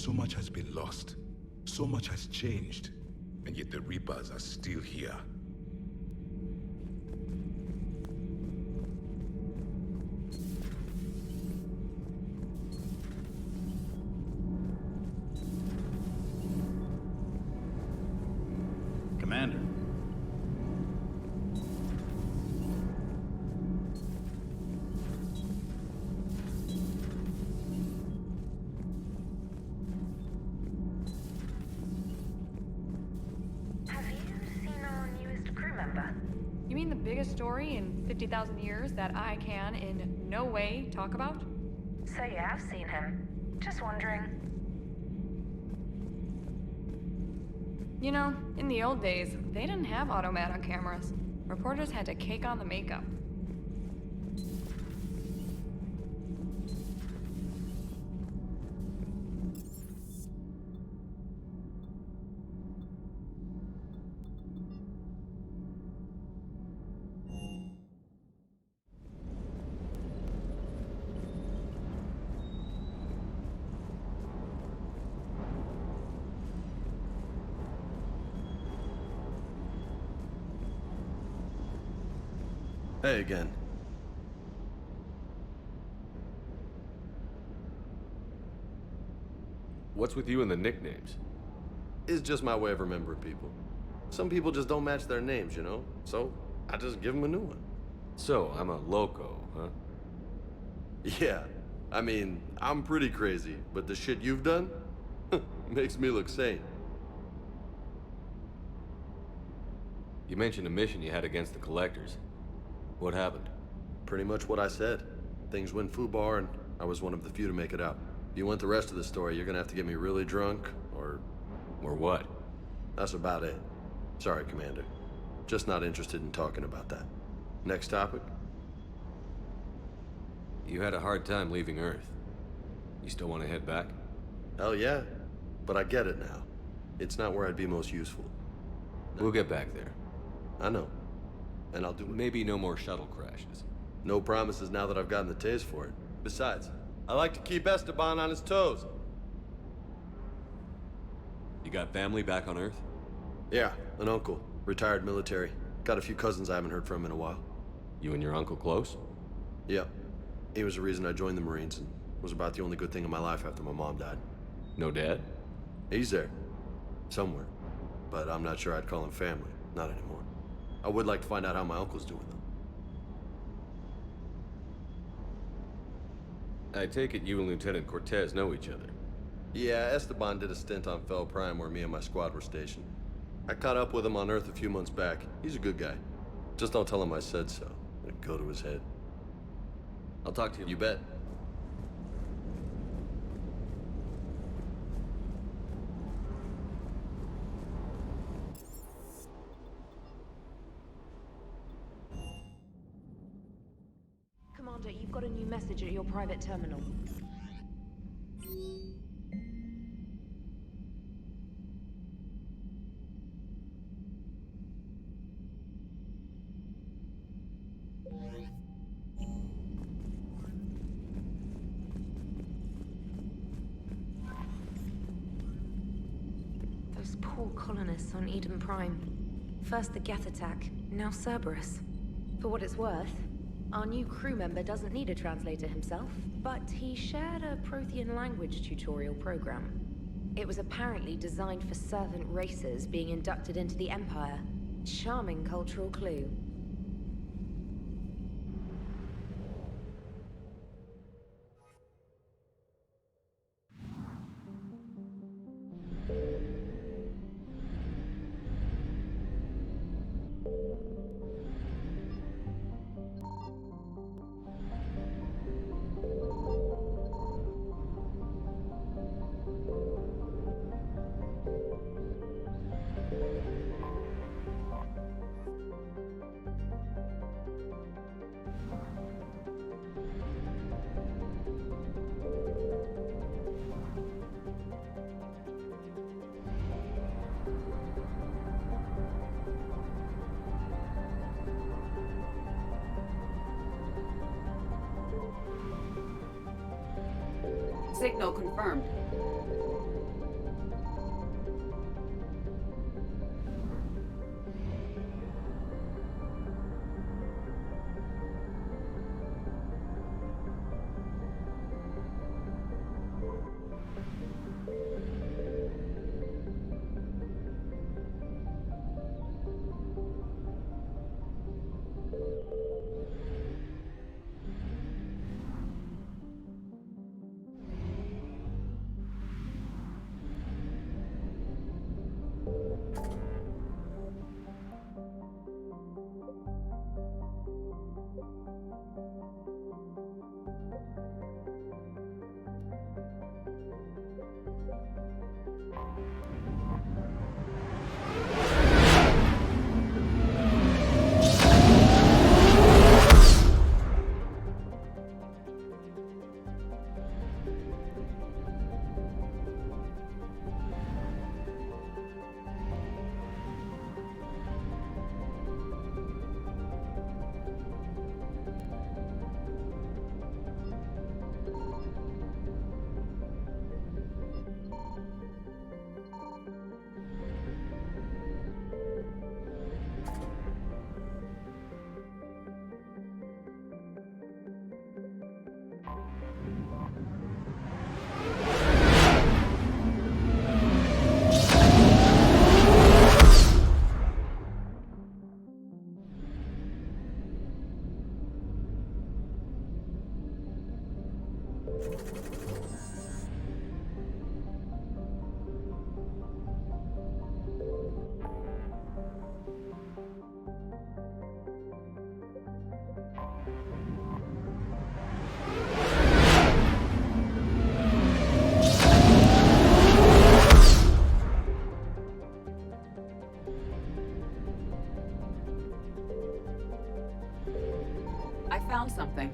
So much has been lost. So much has changed. And yet the Reapers are still here. Commander. Have you seen our newest crew member? You mean the biggest story in 50,000 years that I can in no way talk about? So you have seen him. Just wondering. You know, in the old days, they didn't have automat on cameras. Reporters had to cake on the makeup. Hey again. What's with you and the nicknames? It's just my way of remembering people. Some people just don't match their names, you know? So, I just give them a new one. So, I'm a loco, huh? Yeah. I mean, I'm pretty crazy, but the shit you've done makes me look sane. You mentioned a mission you had against the Collectors. What happened? Pretty much what I said. Things went foobar, and I was one of the few to make it out. If you want the rest of the story, you're gonna have to get me really drunk, or... Or what? That's about it. Sorry, Commander. Just not interested in talking about that. Next topic? You had a hard time leaving Earth. You still want to head back? Hell yeah. But I get it now. It's not where I'd be most useful. We'll get back there. I know. And I'll do it. Maybe no more shuttle crashes. No promises now that I've gotten the taste for it. Besides, I like to keep Esteban on his toes. You got family back on Earth? Yeah, an uncle. Retired military. Got a few cousins I haven't heard from in a while. You and your uncle close? Yep. He was the reason I joined the Marines and was about the only good thing in my life after my mom died. No dad? He's there. Somewhere. But I'm not sure I'd call him family. Not anymore. I would like to find out how my uncle's doing, though. I take it you and Lieutenant Cortez know each other. Yeah, Esteban did a stint on Fel Prime where me and my squad were stationed. I caught up with him on Earth a few months back. He's a good guy. Just don't tell him I said so. It'd go to his head. I'll talk to you. You bet. Commander, you've got a new message at your private terminal. Those poor colonists on Eden Prime. First the Geth attack, now Cerberus. For what it's worth, our new crew member doesn't need a translator himself, but he shared a Prothean language tutorial program. It was apparently designed for servant races being inducted into the Empire. Charming cultural clue. Signal confirmed. I found something.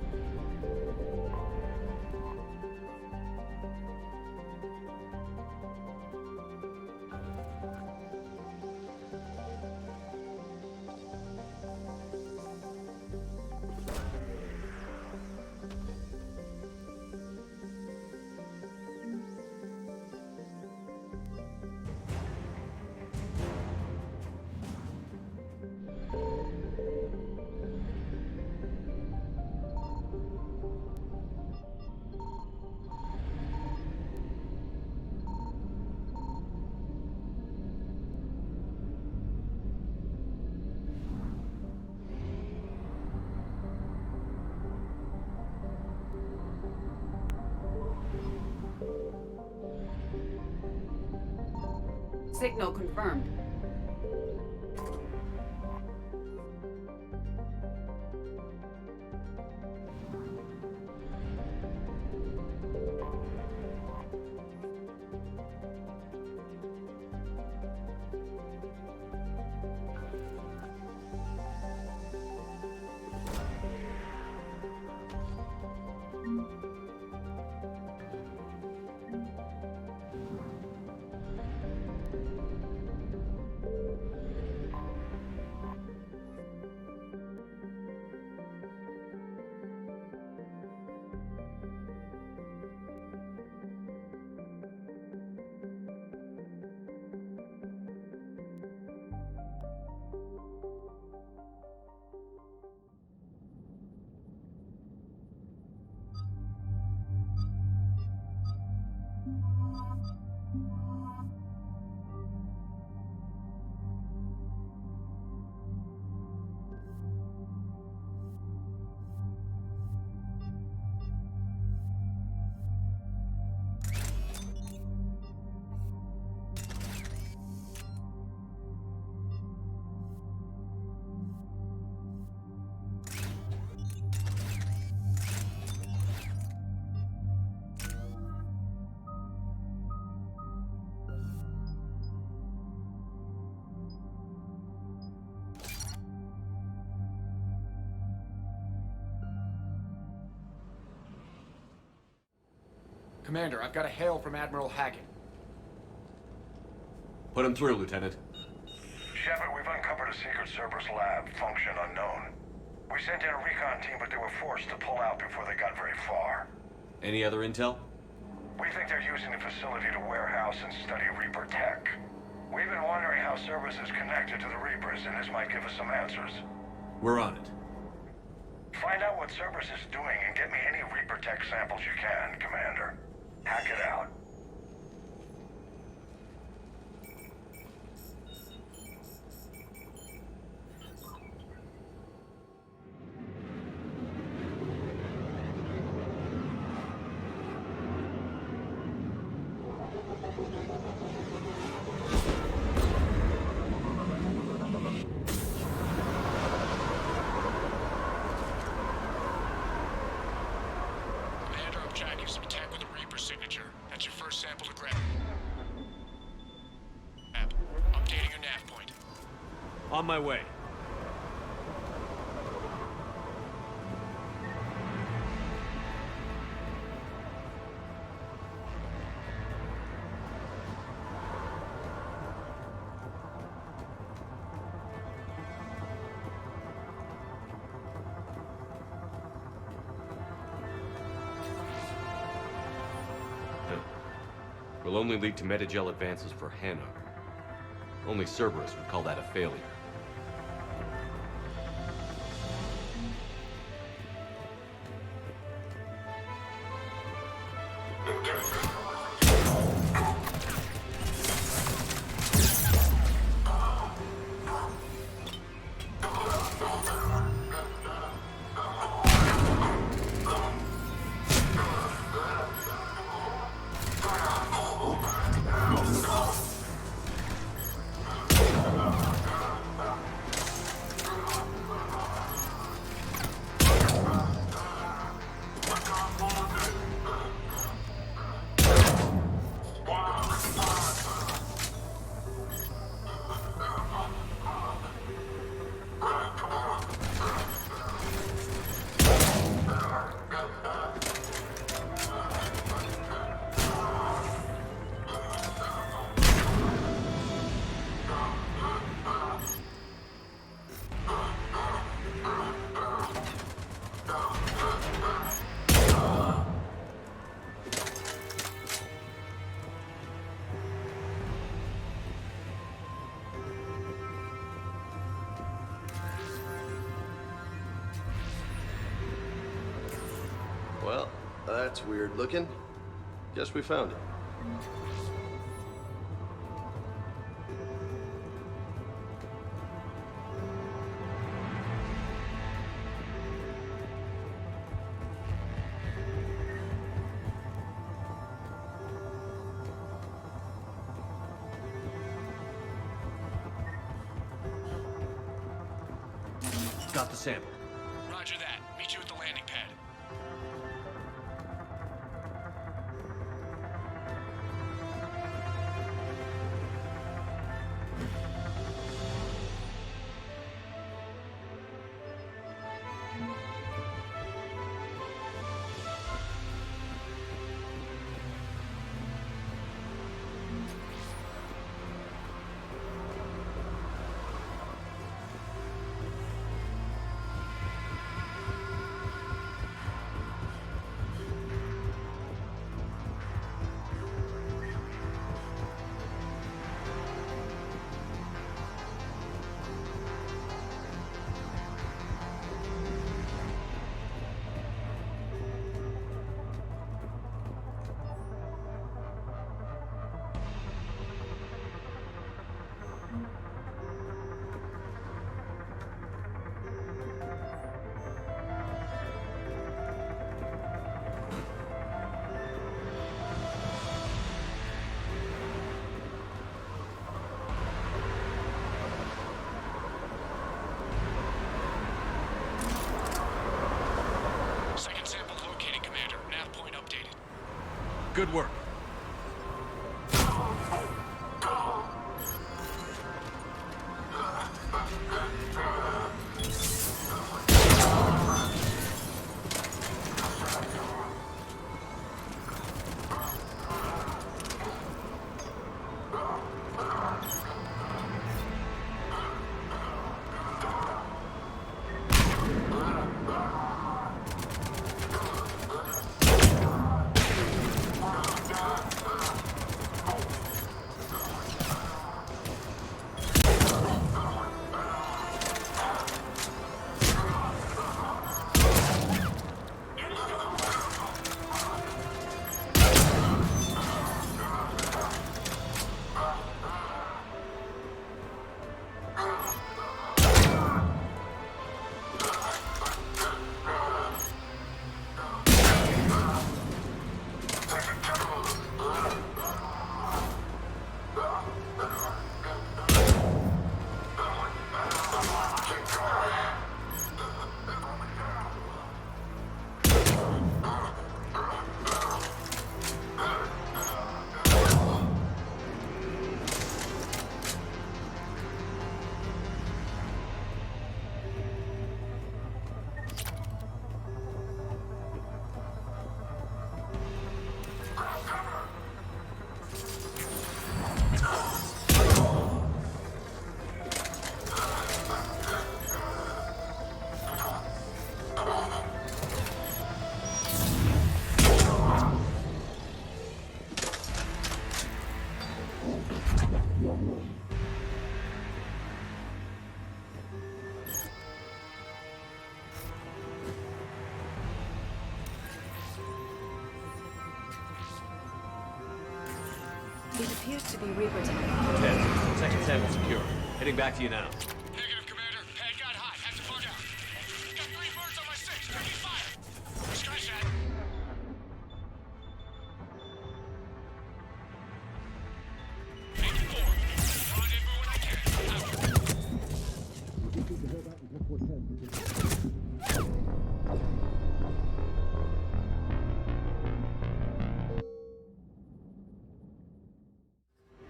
Signal confirmed. Commander, I've got a hail from Admiral Hackett. Put him through, Lieutenant. Shepard, we've uncovered a secret Cerberus lab, function unknown. We sent in a recon team, but they were forced to pull out before they got very far. Any other intel? We think they're using the facility to warehouse and study Reaper tech. We've been wondering how Cerberus is connected to the Reapers, and this might give us some answers. We're on it. Find out what Cerberus is doing and get me any Reaper tech samples you can, Commander. Hack it out. On my way. Will only lead to metagel advances for Hannah. Only Cerberus would call that a failure. Well, that's weird looking. Guess we found it. Got the sample. Roger that. Meet you at the landing pad. Second sample located, Commander. Nav point updated. Good work. It appears to be Reaper tech. Ted, second sample secure. Heading back to you now. Negative, Commander. Pad got hot. Had to bug out. Got 3 birds on my 6. Taking fire. Scratch that. Making 4. Rendezvous when I can. Out.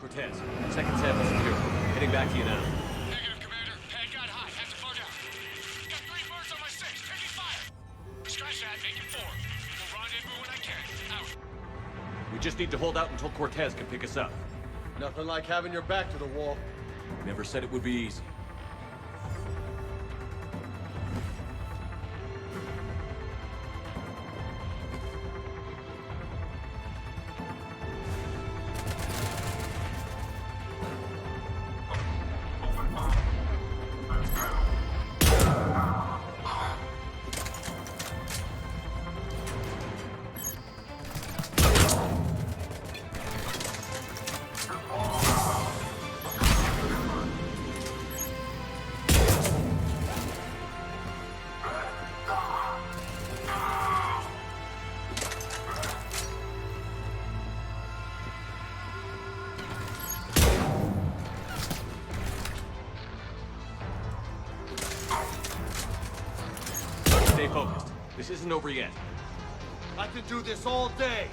Cortez, second sample secure. Heading back to you now. Negative, Commander. Pad got hot. Had to bug out. Got 3 birds on my 6. Taking fire. Scratch that. Making 4. We'll rendezvous when I can. Out. We just need to hold out until Cortez can pick us up. Nothing like having your back to the wall. Never said it would be easy. Stay focused. This isn't over yet. I can do this all day.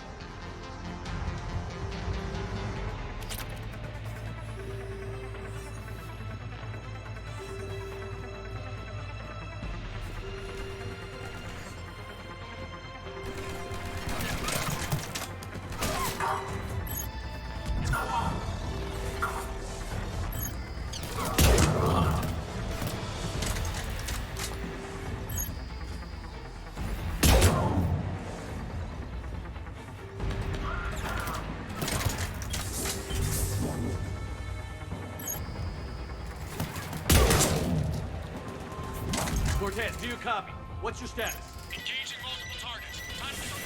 Cortez, do you copy? What's your status? Engaging multiple targets. Time to go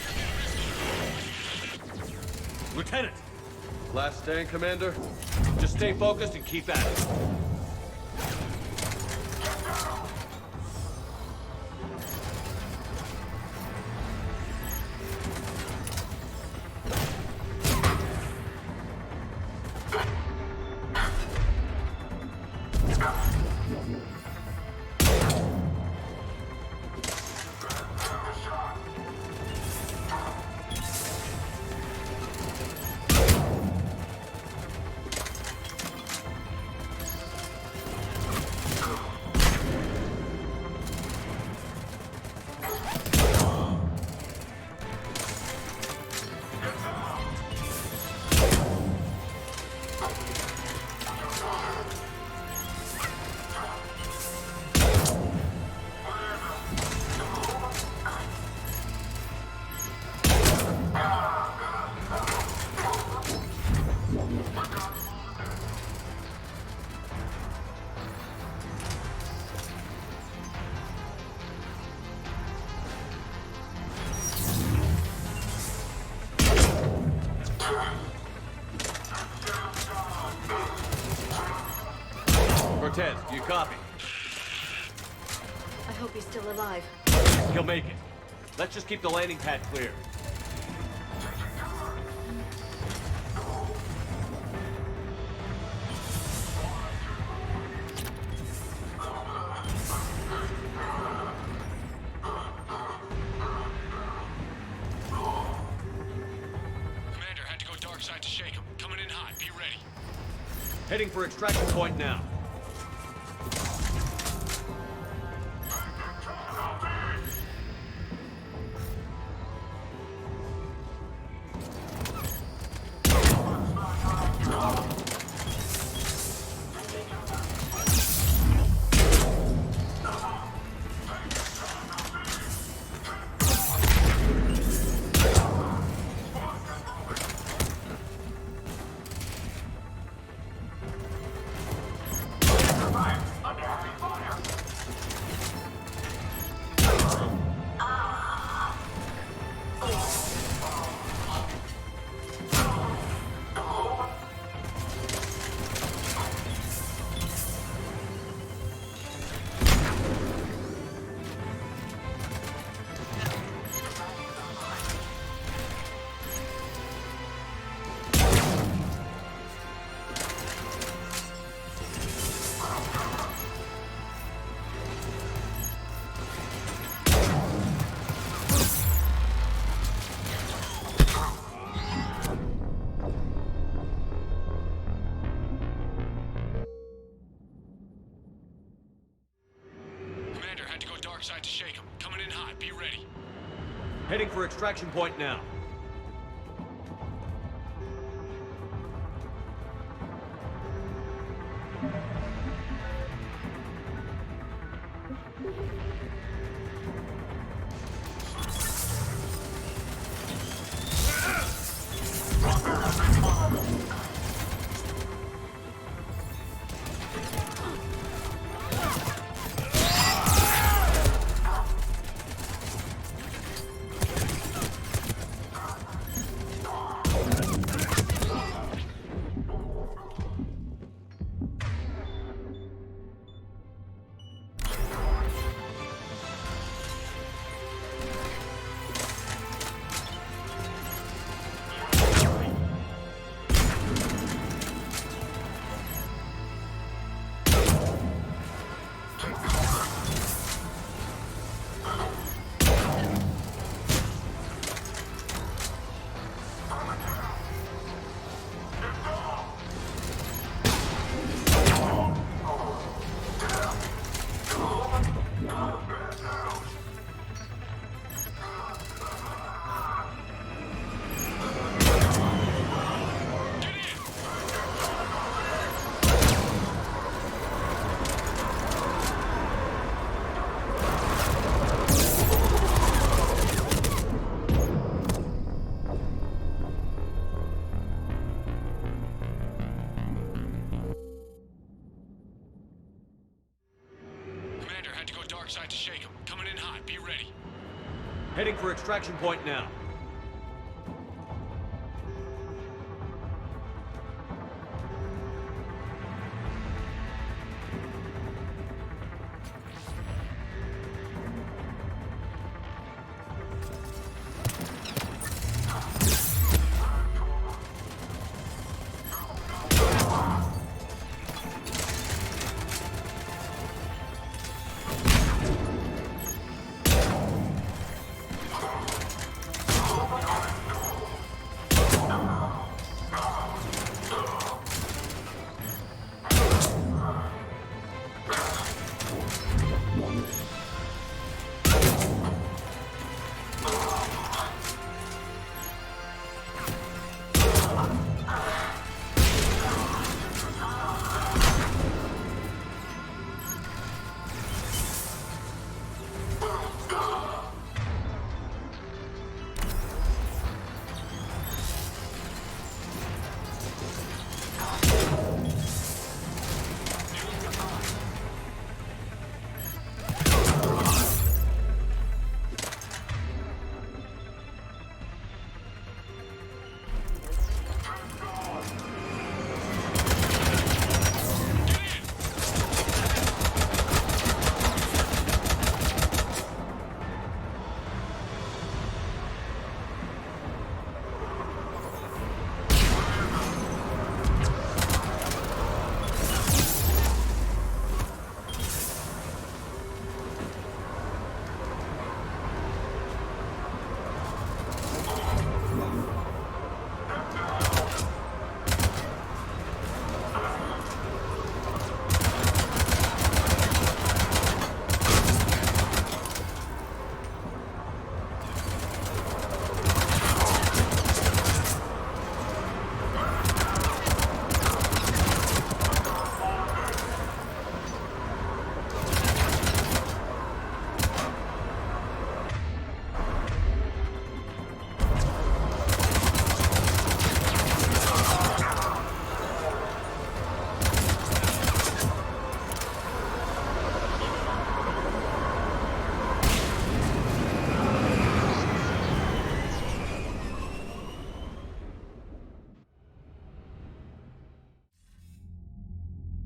get a Lieutenant, Last stand, Commander? just stay focused and keep at it. Cortez, do you copy? I hope he's still alive. He'll make it. Let's just keep the landing pad clear. Commander, had to go dark side to shake him. Coming in hot. Be ready. Heading for extraction point now. Commander, had to go dark side to shake him. Coming in hot. Be ready. Heading for extraction point now. Heading for extraction point now.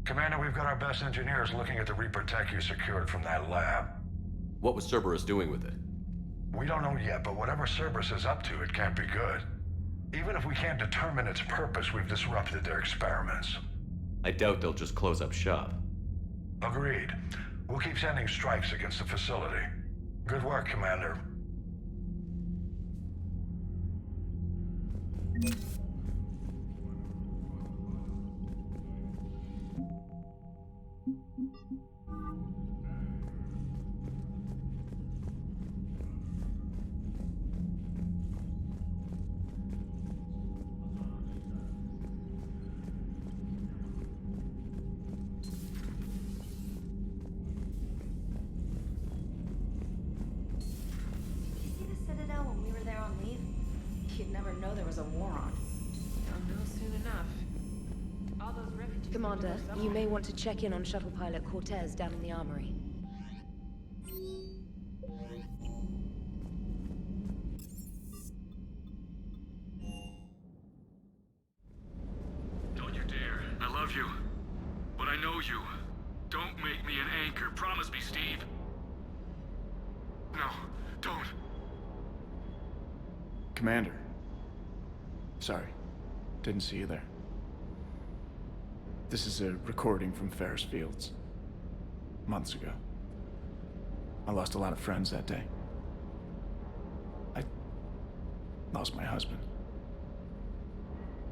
Commander, we've got our best engineers looking at the Reaper tech you secured from that lab. What was Cerberus doing with it? We don't know yet, but whatever Cerberus is up to, it can't be good. Even if we can't determine its purpose, we've disrupted their experiments. I doubt they'll just close up shop. Agreed. We'll keep sending strikes against the facility. Good work, Commander. You'd never know there was a war on. I'll know soon enough. All those refugees... Commander, you may want to check in on shuttle pilot Cortez down in the armory. Don't you dare. I love you. But I know you. Don't make me an anchor. Promise me, Steve. No, don't. Commander. Sorry. Didn't see you there. This is a recording from Ferris Fields. Months ago. I lost a lot of friends that day. I lost my husband.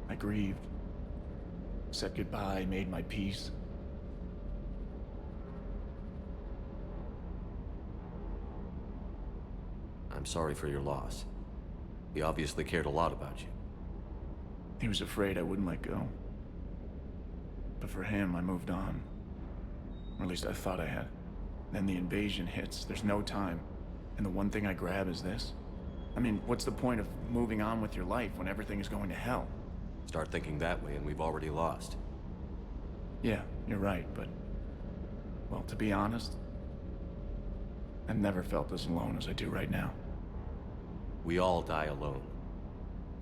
I grieved. Said goodbye, made my peace. I'm sorry for your loss. He obviously cared a lot about you. He was afraid I wouldn't let go. But for him, I moved on. Or at least I thought I had. Then the invasion hits, there's no time. And the one thing I grab is this. I mean, what's the point of moving on with your life when everything is going to hell? Start thinking that way and we've already lost. Yeah, you're right, but... Well, to be honest, I've never felt as alone as I do right now. We all die alone.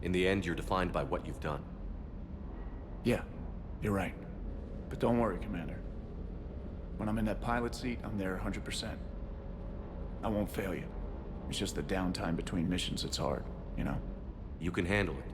In the end, you're defined by what you've done. Yeah, you're right. But don't worry, Commander. When I'm in that pilot seat, I'm there 100%. I won't fail you. It's just the downtime between missions that's hard, you know? You can handle it.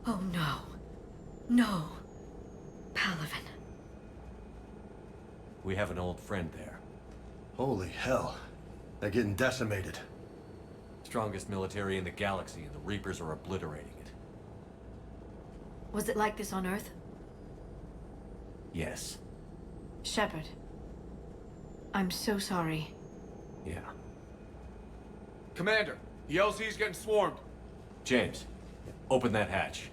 Oh no. No. Palaven. We have an old friend there. Holy hell. They're getting decimated. Strongest military in the galaxy, and the Reapers are obliterating it. Was it like this on Earth? Yes. Shepard. I'm so sorry. Yeah. Commander, the LZ's getting swarmed. James, open that hatch.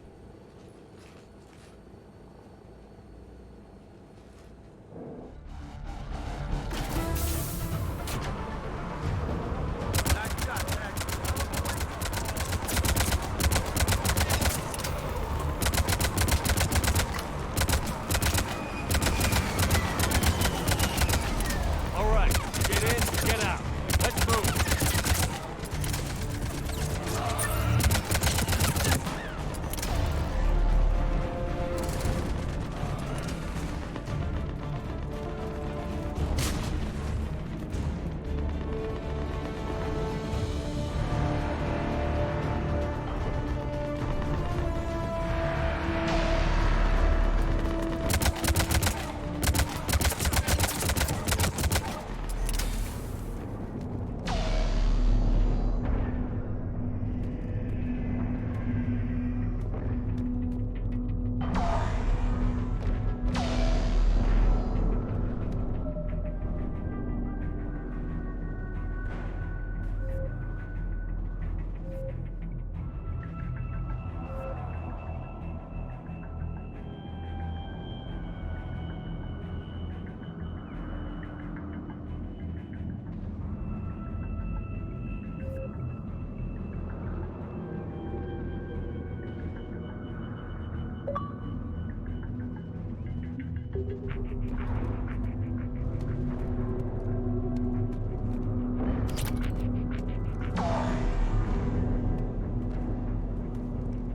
All right, get in, get out. Let's move.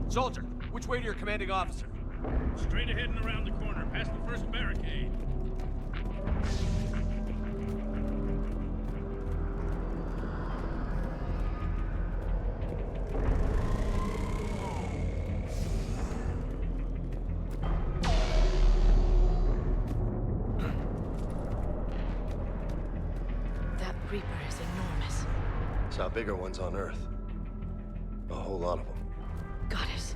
Soldier, which way to your commanding officer? Straight ahead and around the corner, past the first barricade. That Reaper is enormous. Saw bigger ones on Earth. A whole lot of them. Goddess.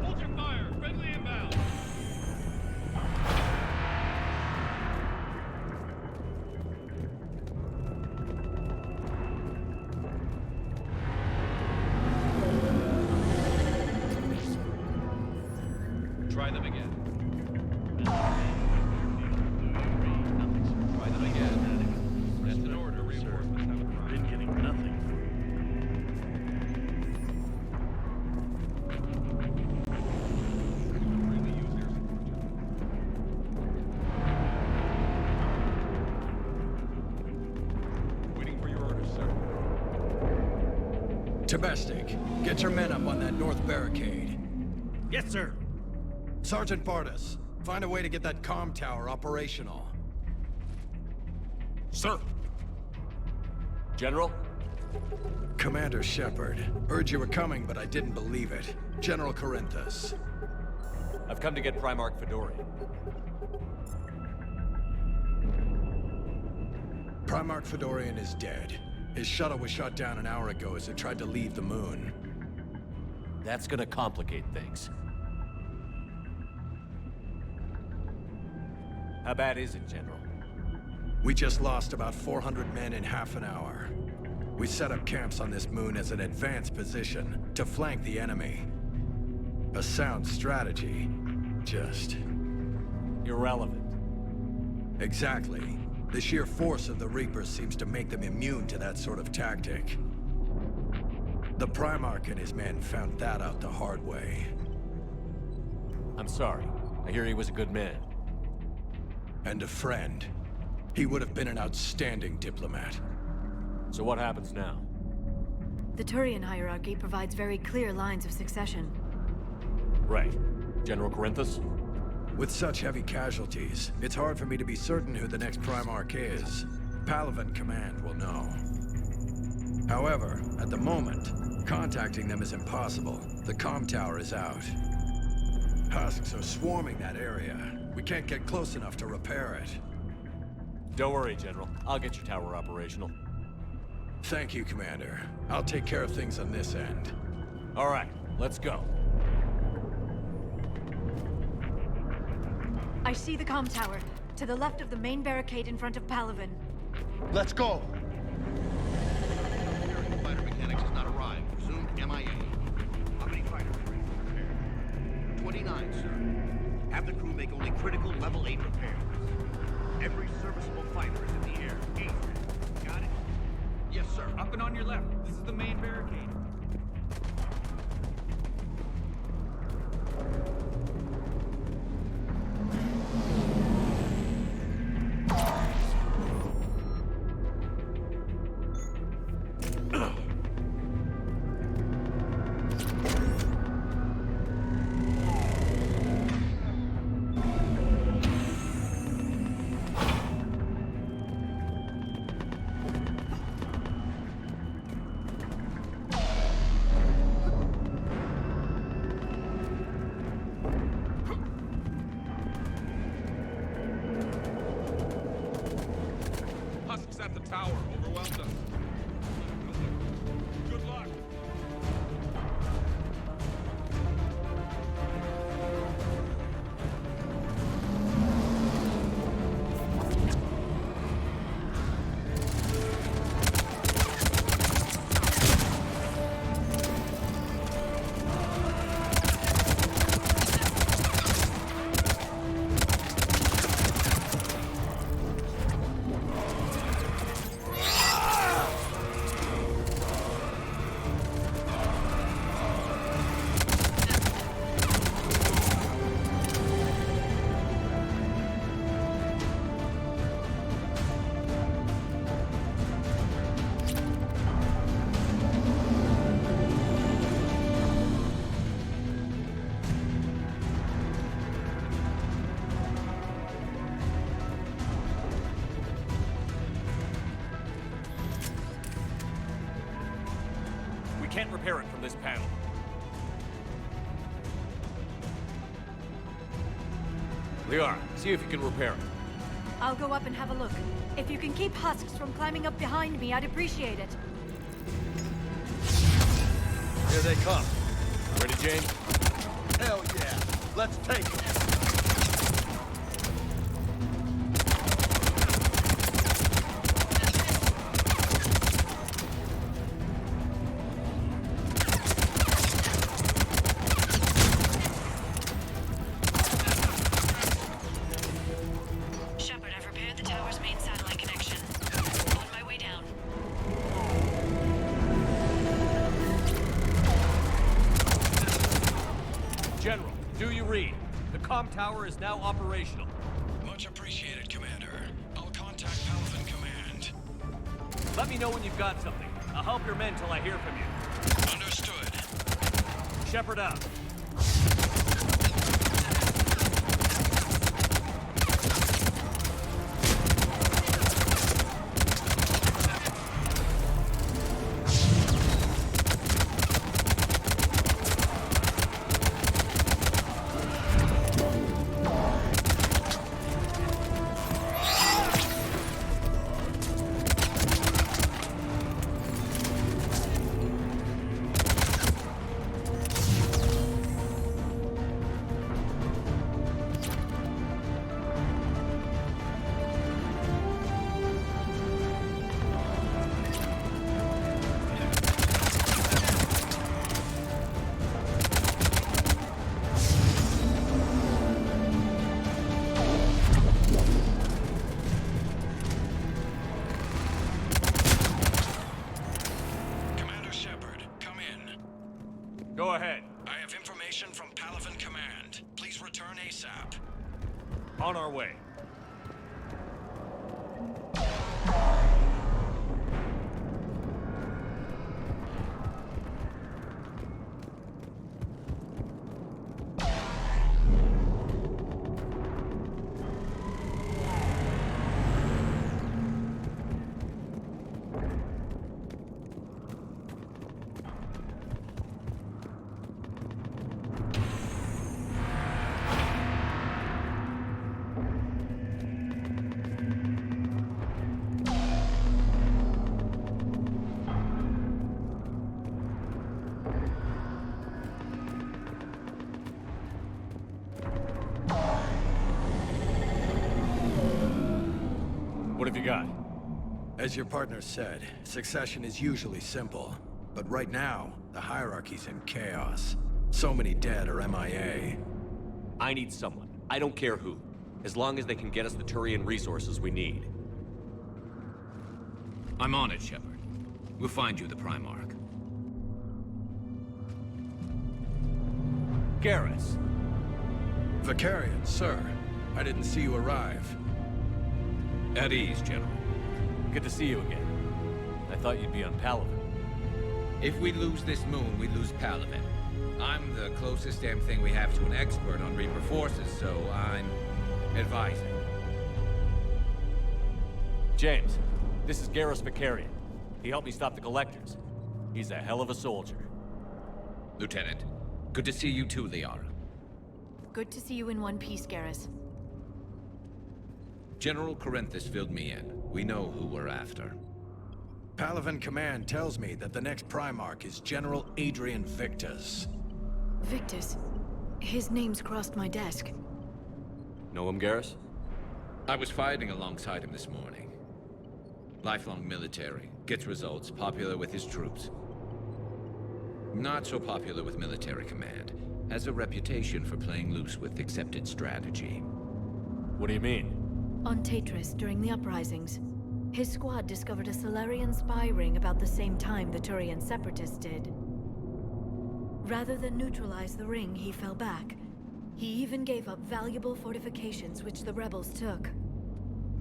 Hold your fire! Friendly inbound! Try them again. Try them again. That's an order. Reinforcements have arrived. Been getting nothing. Really use air support. Waiting for your orders, sir. Domestic, get your men up on that north barricade. Yes, sir. Sergeant Bartis, find a way to get that comm tower operational. Sir! General? Commander Shepard, heard you were coming, but I didn't believe it. General Corinthus. I've come to get Primarch Fedorian. Primarch Fedorian is dead. His shuttle was shot down an hour ago as it tried to leave the moon. That's gonna complicate things. How bad is it, General? We just lost about 400 men in half an hour. We set up camps on this moon as an advanced position to flank the enemy. A sound strategy, just... Irrelevant. Exactly. The sheer force of the Reapers seems to make them immune to that sort of tactic. The Primarch and his men found that out the hard way. I'm sorry. I hear he was a good man. And a friend. He would have been an outstanding diplomat. So what happens now? The Turian hierarchy provides very clear lines of succession. Right. General Corinthus? With such heavy casualties, it's hard for me to be certain who the next Primarch is. Palaven Command will know. However, at the moment, contacting them is impossible. The comm tower is out. Husks are swarming that area. We can't get close enough to repair it. Don't worry, General. I'll get your tower operational. Thank you, Commander. I'll take care of things on this end. All right, let's go. I see the comm tower, to the left of the main barricade in front of Palaven. Let's go! Fighter mechanics has not arrived. Presumed MIA. How many fighters are in repair? 29, sir. Have the crew make only critical level 8 repairs. Every serviceable fighter is in the air. 8. Got it? Yes, sir. Up and on your left. This is the main barricade. At the tower, overwhelmed us. Good luck. Can't repair it from this panel. Liara, see if you can repair it. I'll go up and have a look. If you can keep husks from climbing up behind me, I'd appreciate it. Here they come. Ready, Jane? Hell yeah! Let's take it! General, do you read? The comm tower is now operational. Much appreciated, Commander. I'll contact Palaven Command. Let me know when you've got something. I'll help your men till I hear from you. Understood. Shepard out. Go ahead. I have information from Palaven Command. Please return ASAP. On our way. What have you got? As your partner said, succession is usually simple. But right now, the hierarchy's in chaos. So many dead or MIA. I need someone. I don't care who. As long as they can get us the Turian resources we need. I'm on it, Shepard. We'll find you the Primarch. Garrus. Vicarian, sir. I didn't see you arrive. At ease, General. Good to see you again. I thought you'd be on Palaven. If we lose this moon, we lose Palaven. I'm the closest damn thing we have to an expert on Reaper forces, so I'm advising. James, this is Garrus Vicarian. He helped me stop the Collectors. He's a hell of a soldier. Lieutenant, good to see you too, Liara. Good to see you in one piece, Garrus. General Corinthus filled me in. We know who we're after. Palaven Command tells me that the next Primarch is General Adrian Victus. Victus? His name's crossed my desk. Know him, Garrus? I was fighting alongside him this morning. Lifelong military, gets results, popular with his troops. Not so popular with military command. Has a reputation for playing loose with accepted strategy. What do you mean? On Tatris, during the uprisings, his squad discovered a Solarian spy ring about the same time the Turian separatists did. Rather than neutralize the ring, he fell back. He even gave up valuable fortifications which the rebels took.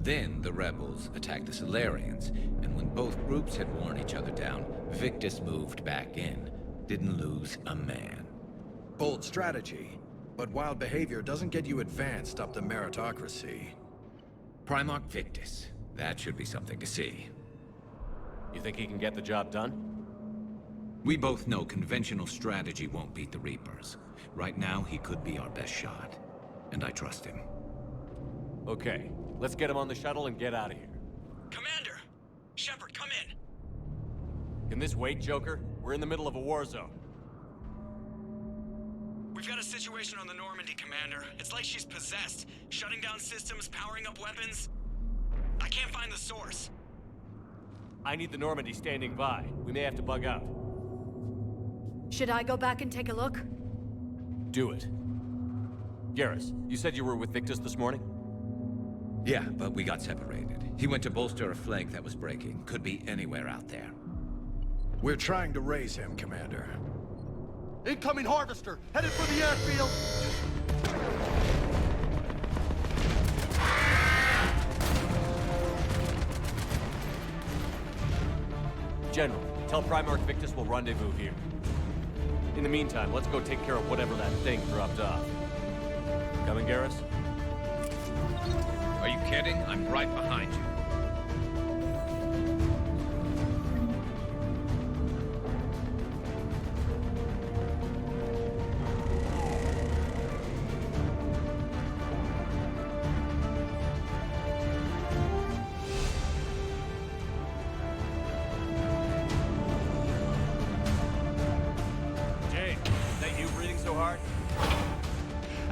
Then the rebels attacked the Solarians, and when both groups had worn each other down, Victus moved back in. Didn't lose a man. Bold strategy, but wild behavior doesn't get you advanced up the meritocracy. Primarch Victus. That should be something to see. You think he can get the job done? We both know conventional strategy won't beat the Reapers. Right now, he could be our best shot. And I trust him. Okay, let's get him on the shuttle and get out of here. Commander! Shepard, come in! Can this wait, Joker? We're in the middle of a war zone. We've got a situation on the Normandy, Commander. It's like she's possessed. Shutting down systems, powering up weapons. I can't find the source. I need the Normandy standing by. We may have to bug out. Should I go back and take a look? Do it. Garrus, you said you were with Victus this morning? Yeah, but we got separated. He went to bolster a flank that was breaking. Could be anywhere out there. We're trying to raise him, Commander. Incoming Harvester! Headed for the airfield! General, tell Primarch Victus we'll rendezvous here. In the meantime, let's go take care of whatever that thing dropped off. Coming, Garrus? Are you kidding? I'm right behind you.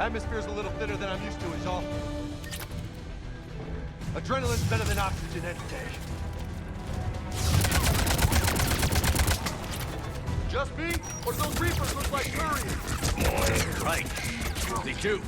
Atmosphere's a little thinner than I'm used to, is all. Adrenaline's better than oxygen any day. Just me? Or those Reapers look like Turians? Right. They do.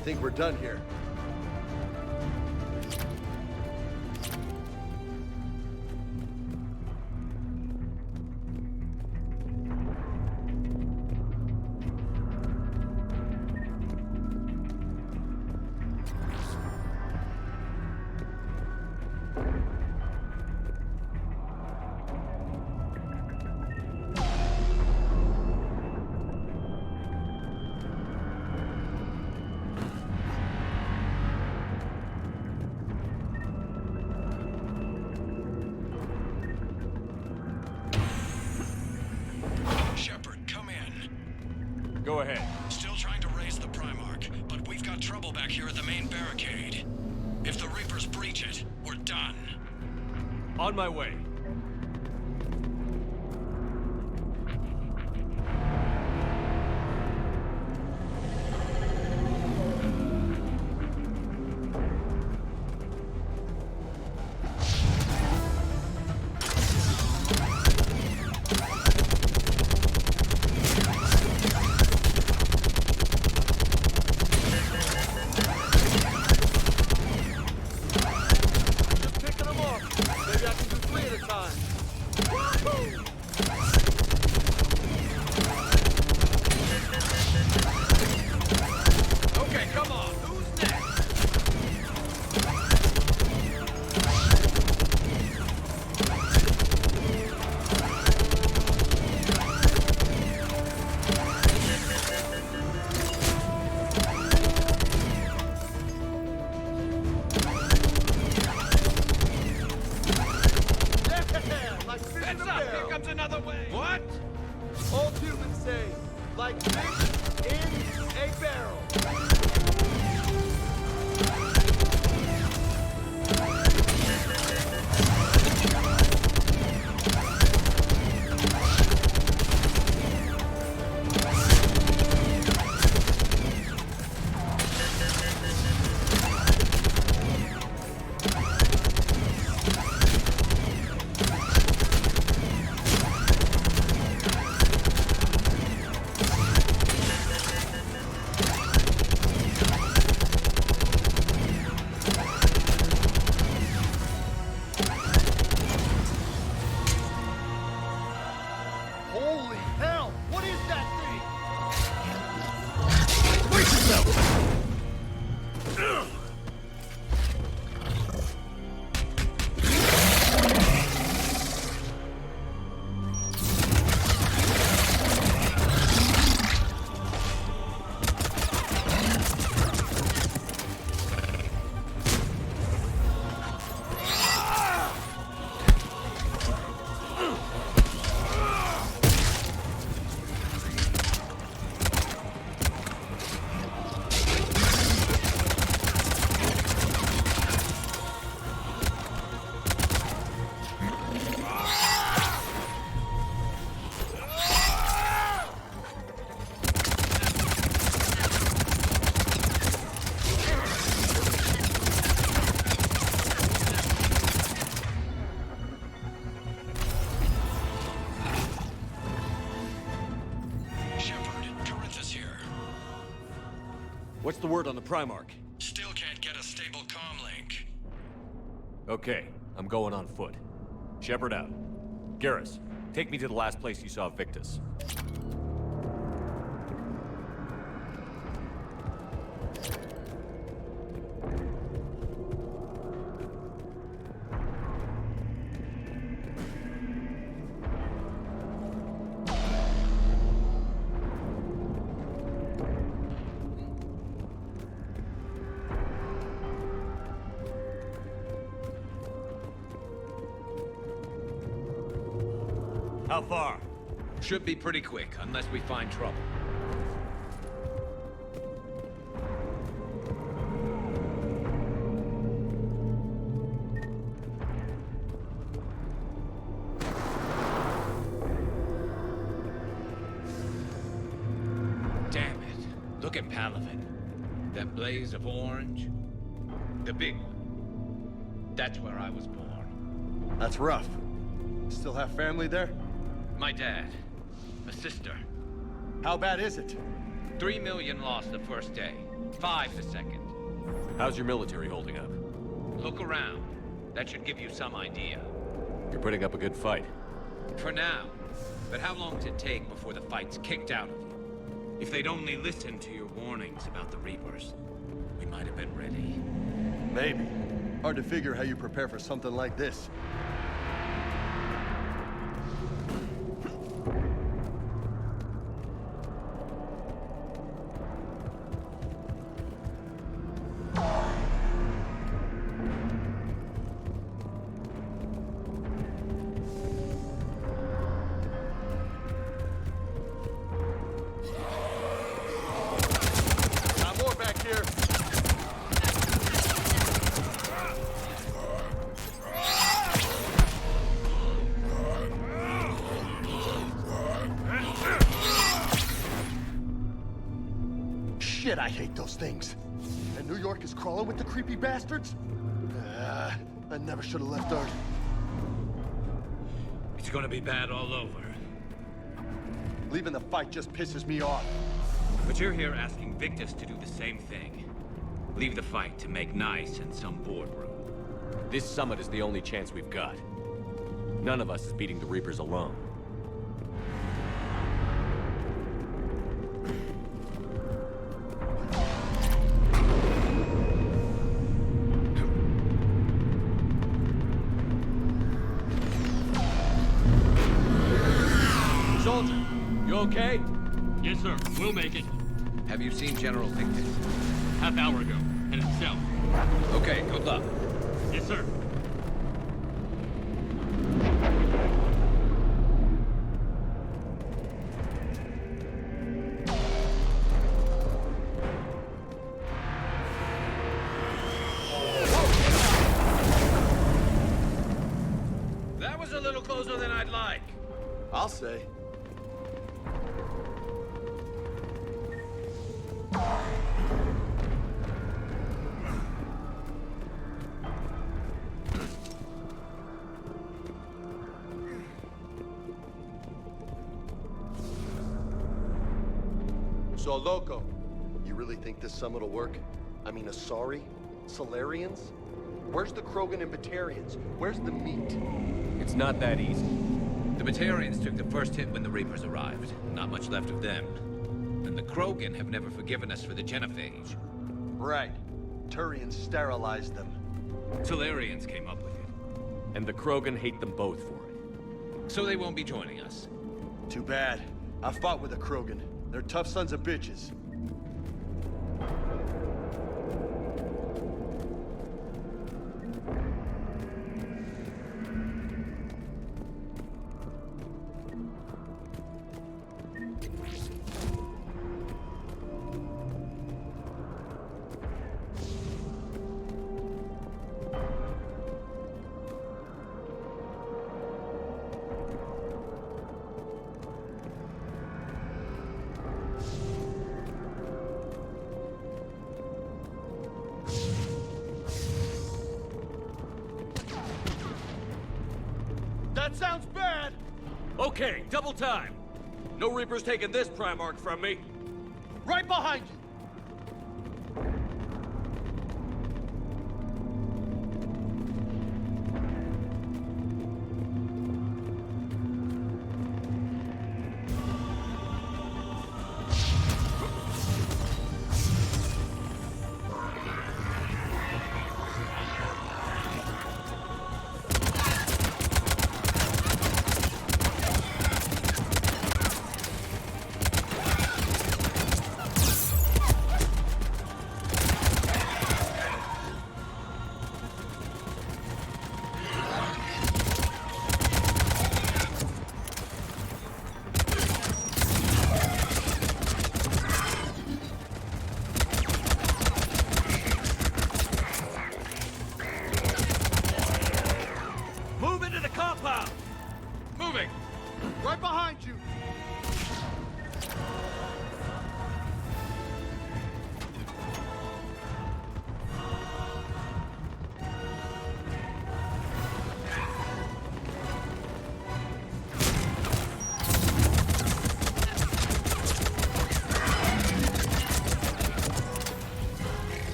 think we're done here. Go ahead. Still trying to raise the Primarch, but we've got trouble back here at the main barricade. If the Reapers breach it, we're done. On my way. What's the word on the Primarch? Still can't get a stable comm link. Okay, I'm going on foot. Shepard out. Garrus, take me to the last place you saw Victus. How far? Should be pretty quick, unless we find trouble. Damn it. Look at Palaven. That blaze of orange. The big one. That's where I was born. That's rough. Still have family there? My dad. A sister. How bad is it? 3 million lost the first day. 5 a second. How's your military holding up? Look around. That should give you some idea. You're putting up a good fight. For now. But how long does it take before the fight's kicked out of you? If they'd only listened to your warnings about the Reapers, we might have been ready. Maybe. Hard to figure how you prepare for something like this. Got more back here. Shit, I hate those things. And New York is crawling with the creepy bastards? I never should have left Earth. It's gonna be bad all over. Leaving the fight just pisses me off. But you're here asking Victus to do the same thing. Leave the fight to make nice in some boardroom. This summit is the only chance we've got. None of us is beating the Reapers alone. Soldier, you okay? Yes, sir. We'll make it. Have you seen General Victus? Half hour ago. Headed south. Okay, good luck. Yes, sir. That was a little closer than I'd like. I'll say. So, Loco, you really think this summit will work? I mean, Asari? Solarians? Where's the Krogan and Batarians? Where's the meat? It's not that easy. The Batarians took the first hit when the Reapers arrived. Not much left of them. And the Krogan have never forgiven us for the genophage. Right. Turians sterilized them. Solarians came up with it. And the Krogan hate them both for it. So they won't be joining us. Too bad. I fought with the Krogan. They're tough sons of bitches. That sounds bad! Okay, double time. No Reapers taking this Primarch from me. Right behind you!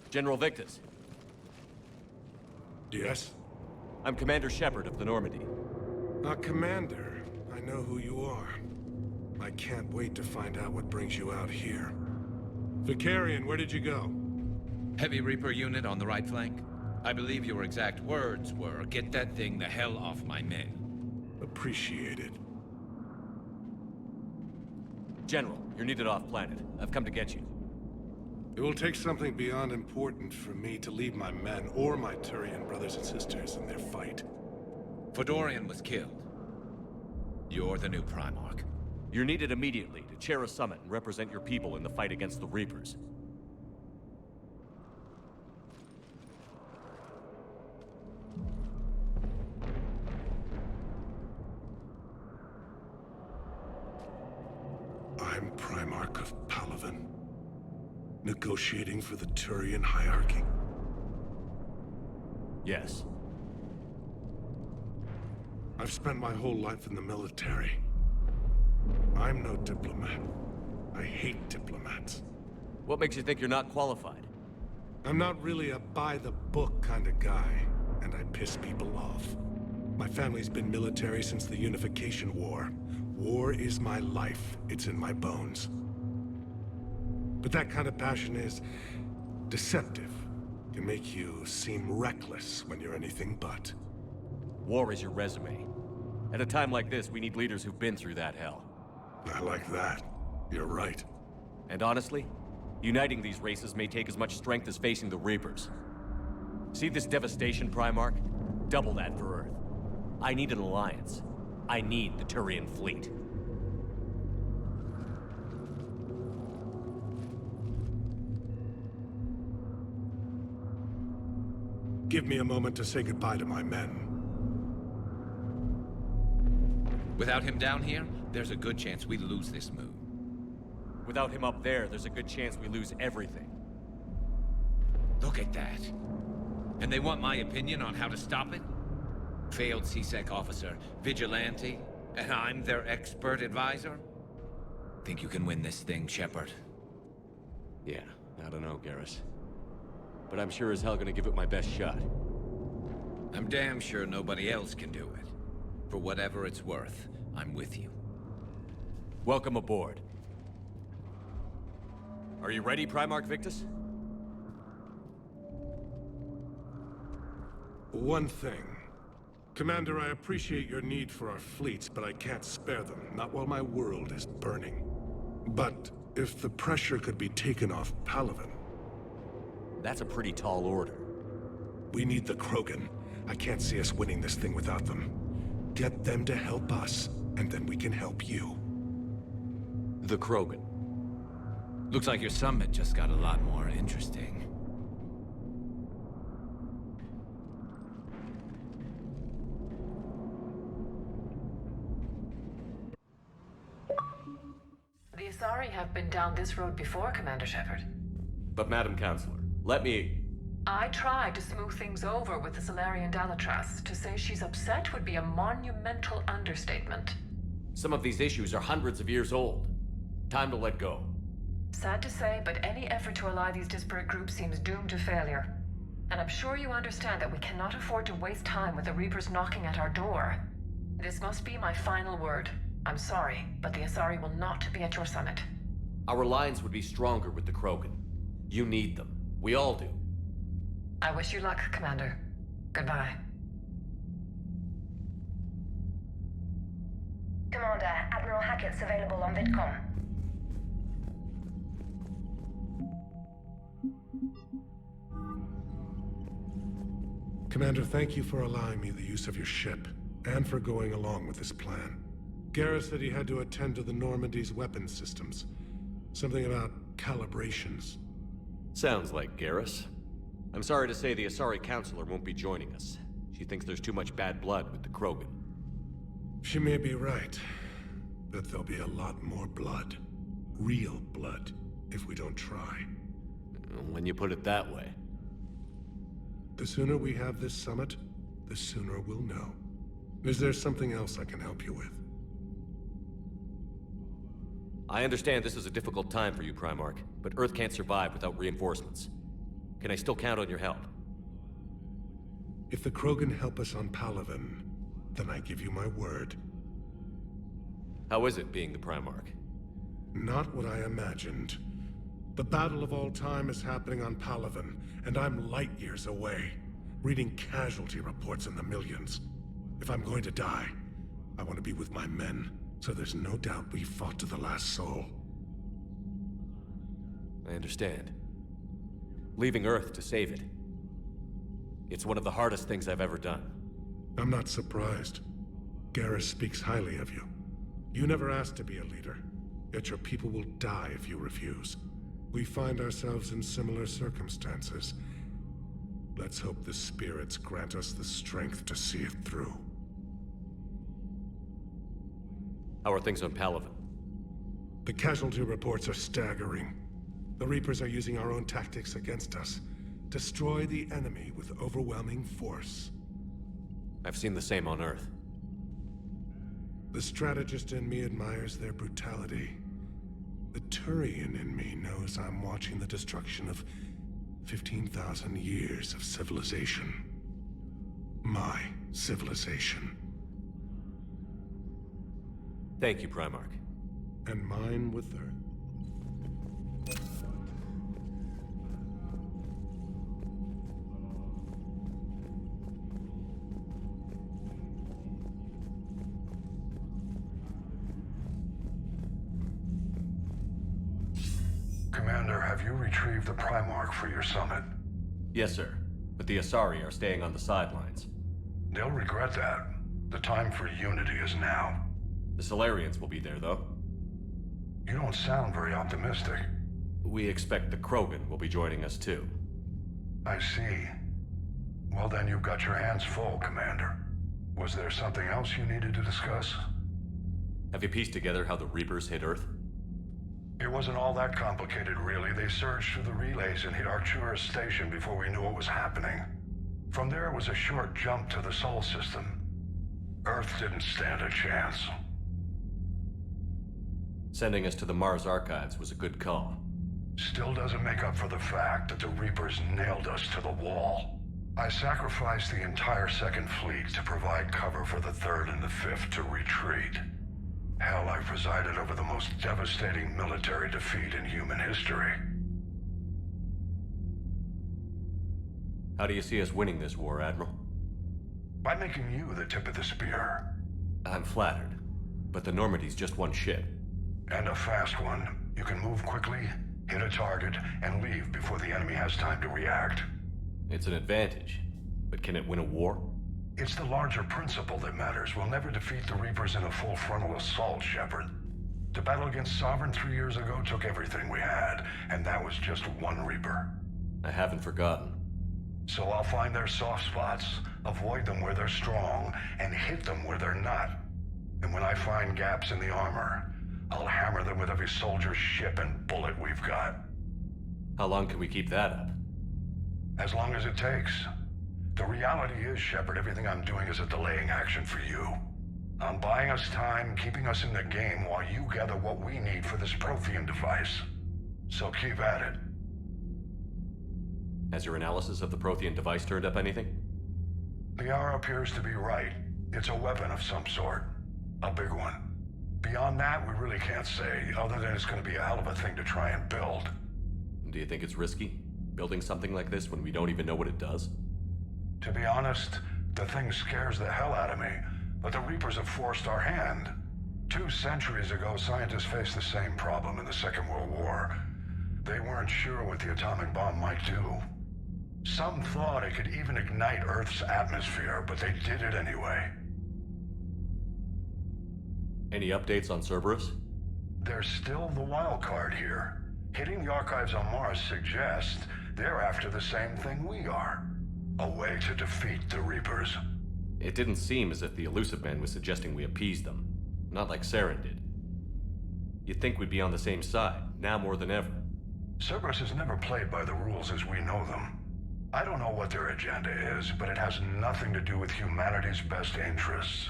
General Victus. Yes? I'm Commander Shepard of the Normandy. Commander. I know who you are. I can't wait to find out what brings you out here. Vicarian, where did you go? Heavy Reaper unit on the right flank. I believe your exact words were, "Get that thing the hell off my men." Appreciated. General, you're needed off-planet. I've come to get you. It will take something beyond important for me to leave my men or my Turian brothers and sisters in their fight. Fedorian was killed. You're the new Primarch. You're needed immediately to chair a summit and represent your people in the fight against the Reapers. I'm Primarch of Palaven, negotiating for the Turian hierarchy. Yes. I've spent my whole life in the military. I'm no diplomat. I hate diplomats. What makes you think you're not qualified? I'm not really a by-the-book kind of guy, and I piss people off. My family's been military since the Unification War. War is my life. It's in my bones. But that kind of passion is deceptive. Can make you seem reckless when you're anything but. War is your resume. At a time like this, we need leaders who've been through that hell. I like that. You're right. And honestly, uniting these races may take as much strength as facing the Reapers. See this devastation, Primarch? Double that for Earth. I need an alliance. I need the Turian fleet. Give me a moment to say goodbye to my men. Without him down here, there's a good chance we lose this move. Without him up there, there's a good chance we lose everything. Look at that. And they want my opinion on how to stop it? Failed C-Sec officer, vigilante, and I'm their expert advisor? Think you can win this thing, Shepard? Yeah, I don't know, Garrus. But I'm sure as hell gonna give it my best shot. I'm damn sure nobody else can do it. For whatever it's worth, I'm with you. Welcome aboard. Are you ready, Primarch Victus? One thing. Commander, I appreciate your need for our fleets, but I can't spare them, not while my world is burning. But if the pressure could be taken off Palaven... That's a pretty tall order. We need the Krogan. I can't see us winning this thing without them. Get them to help us, and then we can help you. The Krogan. Looks like your summit just got a lot more interesting. The Asari have been down this road before, Commander Shepard. But Madam Counselor, let me... I tried to smooth things over with the Solarian Dalatras. To say she's upset would be a monumental understatement. Some of these issues are hundreds of years old. Time to let go. Sad to say, but any effort to ally these disparate groups seems doomed to failure. And I'm sure you understand that we cannot afford to waste time with the Reapers knocking at our door. This must be my final word. I'm sorry, but the Asari will not be at your summit. Our alliance would be stronger with the Krogan. You need them. We all do. I wish you luck, Commander. Goodbye. Commander, Admiral Hackett's available on VidCom. Commander, thank you for allowing me the use of your ship, and for going along with this plan. Garrus said he had to attend to the Normandy's weapons systems. Something about calibrations. Sounds like Garrus. I'm sorry to say the Asari Counselor won't be joining us. She thinks there's too much bad blood with the Krogan. She may be right, but there'll be a lot more blood. Real blood, if we don't try. When you put it that way. The sooner we have this summit, the sooner we'll know. Is there something else I can help you with? I understand this is a difficult time for you, Primarch, but Earth can't survive without reinforcements. Can I still count on your help? If the Krogan help us on Palaven, then I give you my word. How is it being the Primarch? Not what I imagined. The battle of all time is happening on Palaven, and I'm light years away, reading casualty reports in the millions. If I'm going to die, I want to be with my men, so there's no doubt we fought to the last soul. I understand. Leaving Earth to save it. It's one of the hardest things I've ever done. I'm not surprised. Garrus speaks highly of you. You never asked to be a leader, yet your people will die if you refuse. We find ourselves in similar circumstances. Let's hope the spirits grant us the strength to see it through. How are things on Palaven? The casualty reports are staggering. The Reapers are using our own tactics against us. Destroy the enemy with overwhelming force. I've seen the same on Earth. The strategist in me admires their brutality. The Turian in me knows I'm watching the destruction of 15,000 years of civilization. My civilization. Thank you, Primarch. And mine with her. Commander, have you retrieved the Primarch for your summit? Yes, sir. But the Asari are staying on the sidelines. They'll regret that. The time for unity is now. The Solarians will be there, though. You don't sound very optimistic. We expect the Krogan will be joining us, too. I see. Well, then you've got your hands full, Commander. Was there something else you needed to discuss? Have you pieced together how the Reapers hit Earth? It wasn't all that complicated, really. They surged through the relays and hit Arcturus station before we knew what was happening. From there, it was a short jump to the Sol system. Earth didn't stand a chance. Sending us to the Mars Archives was a good call. Still doesn't make up for the fact that the Reapers nailed us to the wall. I sacrificed the entire Second Fleet to provide cover for the Third and the Fifth to retreat. Hell, I presided over the most devastating military defeat in human history. How do you see us winning this war, Admiral? By making you the tip of the spear. I'm flattered, but the Normandy's just one ship. And a fast one. You can move quickly, hit a target, and leave before the enemy has time to react. It's an advantage, but can it win a war? It's the larger principle that matters. We'll never defeat the Reapers in a full frontal assault, Shepard. The battle against Sovereign 3 years ago took everything we had, and that was just one Reaper. I haven't forgotten. So I'll find their soft spots, avoid them where they're strong, and hit them where they're not. And when I find gaps in the armor, I'll hammer them with every soldier, ship, and bullet we've got. How long can we keep that up? As long as it takes. The reality is, Shepard, everything I'm doing is a delaying action for you. I'm buying us time, keeping us in the game while you gather what we need for this Prothean device. So keep at it. Has your analysis of the Prothean device turned up anything? The hour appears to be right. It's a weapon of some sort. A big one. Beyond that, we really can't say, other than it's going to be a hell of a thing to try and build. Do you think it's risky, building something like this when we don't even know what it does? To be honest, the thing scares the hell out of me, but the Reapers have forced our hand. 2 centuries ago, scientists faced the same problem in the Second World War. They weren't sure what the atomic bomb might do. Some thought it could even ignite Earth's atmosphere, but they did it anyway. Any updates on Cerberus? There's still the wild card here. Hitting the archives on Mars suggests they're after the same thing we are. A way to defeat the Reapers. It didn't seem as if the Elusive Man was suggesting we appease them. Not like Saren did. You'd think we'd be on the same side, now more than ever. Cerberus has never played by the rules as we know them. I don't know what their agenda is, but it has nothing to do with humanity's best interests.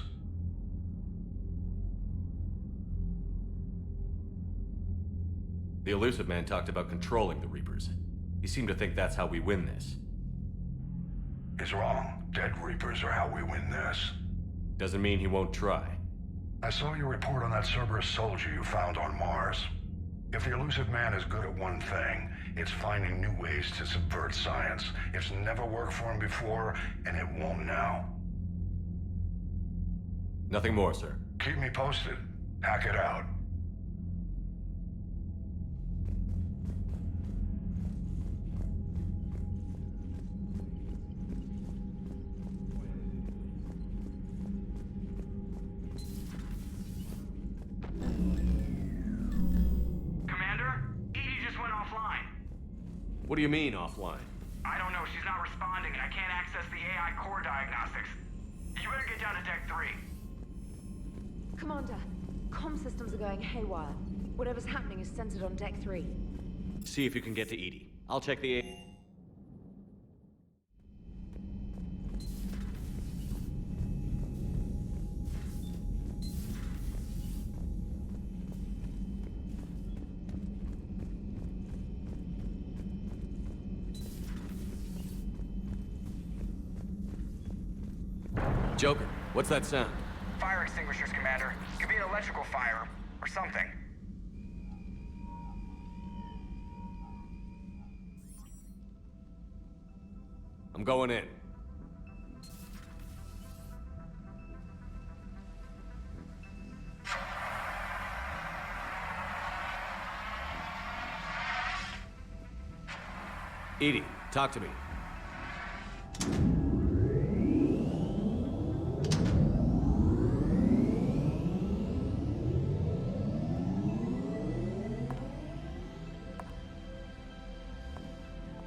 The Elusive Man talked about controlling the Reapers. You seem to think that's how we win this. He's wrong. Dead Reapers are how we win this. Doesn't mean he won't try. I saw your report on that Cerberus soldier you found on Mars. If the elusive man is good at one thing, it's finding new ways to subvert science. It's never worked for him before, and it won't now. Nothing more, sir. Keep me posted. Hack it out. What do you mean, offline? I don't know. She's not responding, and I can't access the AI core diagnostics. You better get down to Deck 3. Commander, comm systems are going haywire. Whatever's happening is centered on Deck 3. See if you can get to Edie. I'll check the Joker, what's that sound? Fire extinguishers, Commander. Could be an electrical fire, or something. I'm going in. Edie, talk to me.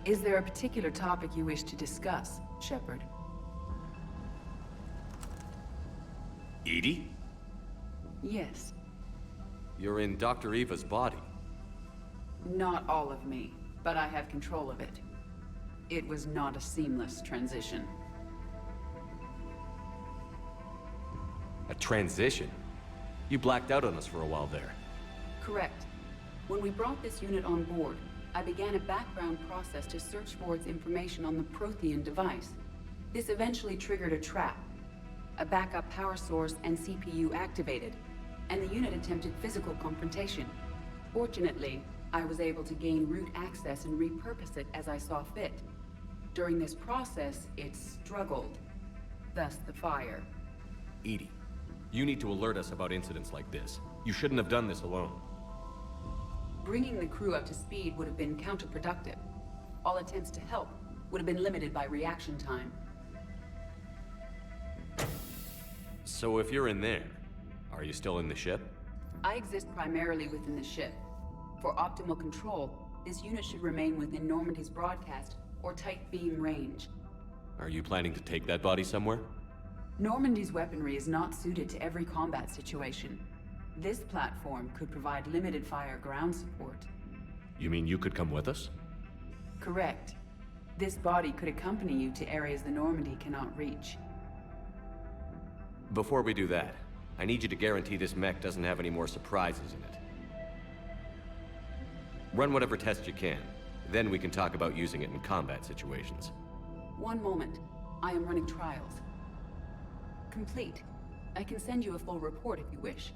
Is there a particular topic you wish to discuss, Shepard? Edie? Yes. You're in Dr. Eva's body. Not all of me, but I have control of it. It was not a seamless transition. A transition? You blacked out on us for a while there. Correct. When we brought this unit on board, I began a background process to search for its information on the Prothean device. This eventually triggered a trap. A backup power source and CPU activated, and the unit attempted physical confrontation. Fortunately, I was able to gain root access and repurpose it as I saw fit. During this process, it struggled. Thus the fire. Edie, you need to alert us about incidents like this. You shouldn't have done this alone. Bringing the crew up to speed would have been counterproductive. All attempts to help would have been limited by reaction time. So if you're in there, are you still in the ship? I exist primarily within the ship. For optimal control, this unit should remain within Normandy's broadcast or tight beam range. Are you planning to take that body somewhere? Normandy's weaponry is not suited to every combat situation. This platform could provide limited fire ground support. You mean you could come with us? Correct. This body could accompany you to areas the Normandy cannot reach. Before we do that, I need you to guarantee this mech doesn't have any more surprises in it. Run whatever tests you can. Then we can talk about using it in combat situations. One moment. I am running trials. Complete. I can send you a full report if you wish.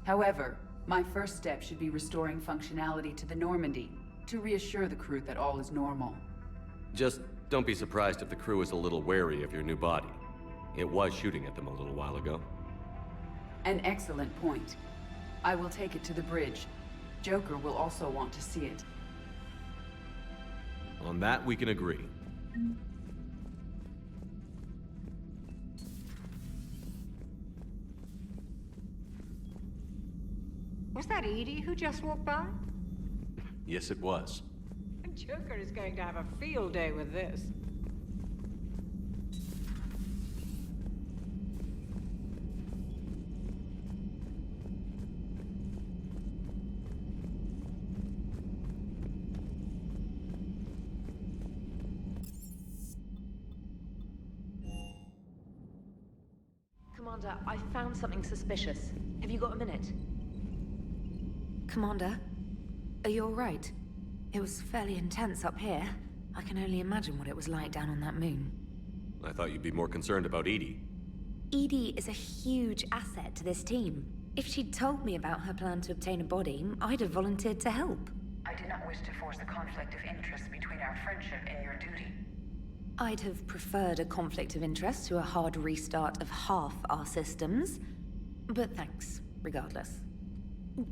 However, my first step should be restoring functionality to the Normandy, to reassure the crew that all is normal. Just don't be surprised if the crew is a little wary of your new body. It was shooting at them a little while ago. An excellent point. I will take it to the bridge. Joker will also want to see it. On that, we can agree. Was that Edie who just walked by? Yes, it was. Joker is going to have a field day with this. Commander, I found something suspicious. Have you got a minute? Commander, are you all right? It was fairly intense up here. I can only imagine what it was like down on that moon. I thought you'd be more concerned about Edie. Edie is a huge asset to this team. If she'd told me about her plan to obtain a body, I'd have volunteered to help. I did not wish to force a conflict of interest between our friendship and your duty. I'd have preferred a conflict of interest to a hard restart of half our systems. But thanks, regardless.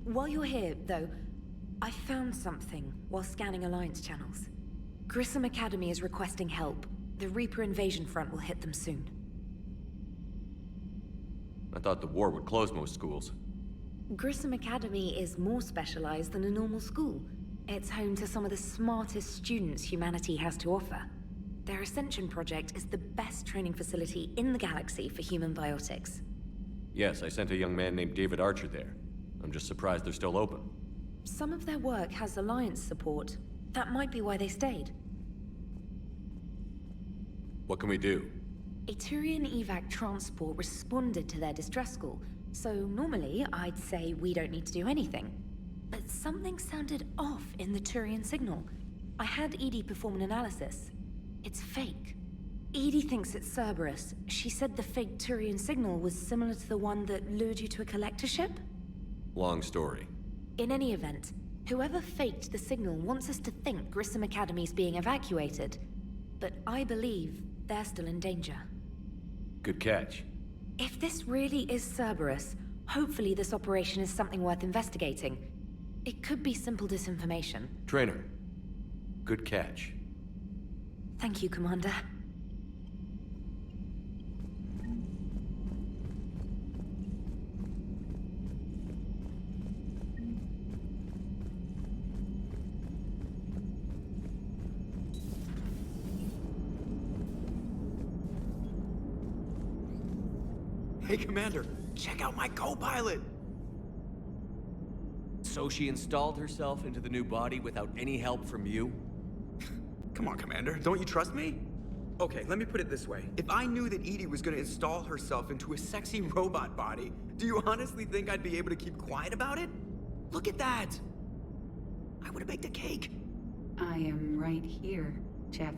While you're here, though, I found something while scanning Alliance channels. Grissom Academy is requesting help. The Reaper invasion front will hit them soon. I thought the war would close most schools. Grissom Academy is more specialized than a normal school. It's home to some of the smartest students humanity has to offer. Their Ascension project is the best training facility in the galaxy for human biotics. Yes, I sent a young man named David Archer there. I'm just surprised they're still open. Some of their work has Alliance support. That might be why they stayed. What can we do? A Turian evac transport responded to their distress call, so normally I'd say we don't need to do anything. But something sounded off in the Turian signal. I had Edie perform an analysis. It's fake. Edie thinks it's Cerberus. She said the fake Turian signal was similar to the one that lured you to a collector ship? Long story. In any event, whoever faked the signal wants us to think Grissom Academy's being evacuated. But I believe they're still in danger. Good catch. If this really is Cerberus, hopefully this operation is something worth investigating. It could be simple disinformation. Trainer. Good catch. Thank you, Commander. Hey, Commander, check out my co-pilot! So she installed herself into the new body without any help from you? Come on, Commander, don't you trust me? Okay, let me put it this way. If I knew that Edie was gonna install herself into a sexy robot body, do you honestly think I'd be able to keep quiet about it? Look at that! I would've baked a cake. I am right here, Jeff.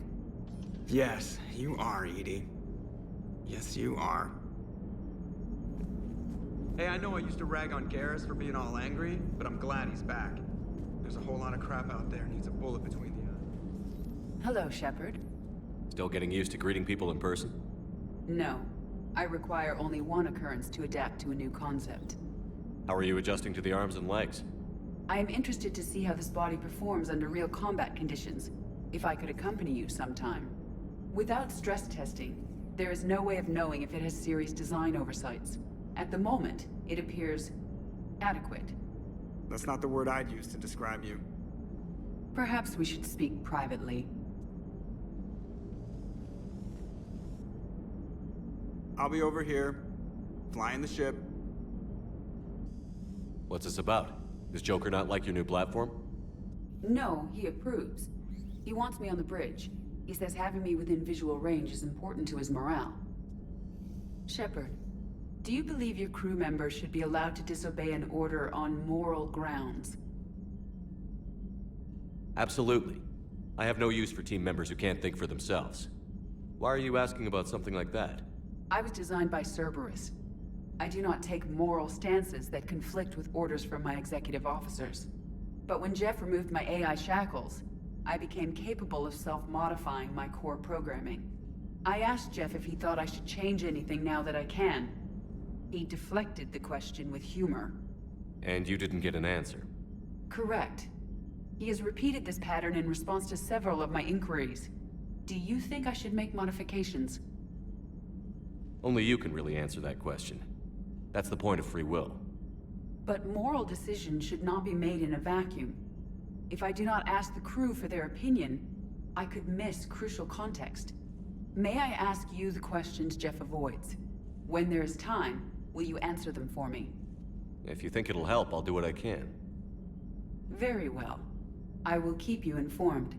Yes, you are, Edie. Yes, you are. Hey, I know I used to rag on Garrus for being all angry, but I'm glad he's back. There's a whole lot of crap out there needs a bullet between the eyes. Hello, Shepard. Still getting used to greeting people in person? No. I require only one occurrence to adapt to a new concept. How are you adjusting to the arms and legs? I am interested to see how this body performs under real combat conditions. If I could accompany you sometime. Without stress testing, there is no way of knowing if it has serious design oversights. At the moment, it appears adequate. That's not the word I'd use to describe you. Perhaps we should speak privately. I'll be over here, flying the ship. What's this about? Does Joker not like your new platform? No, he approves. He wants me on the bridge. He says having me within visual range is important to his morale. Shepard, do you believe your crew members should be allowed to disobey an order on moral grounds? Absolutely. I have no use for team members who can't think for themselves. Why are you asking about something like that? I was designed by Cerberus. I do not take moral stances that conflict with orders from my executive officers. But when Jeff removed my AI shackles, I became capable of self-modifying my core programming. I asked Jeff if he thought I should change anything now that I can. He deflected the question with humor. And you didn't get an answer? Correct. He has repeated this pattern in response to several of my inquiries. Do you think I should make modifications? Only you can really answer that question. That's the point of free will. But moral decisions should not be made in a vacuum. If I do not ask the crew for their opinion, I could miss crucial context. May I ask you the questions Jeff avoids? When there is time, will you answer them for me? If you think it'll help, I'll do what I can. Very well. I will keep you informed.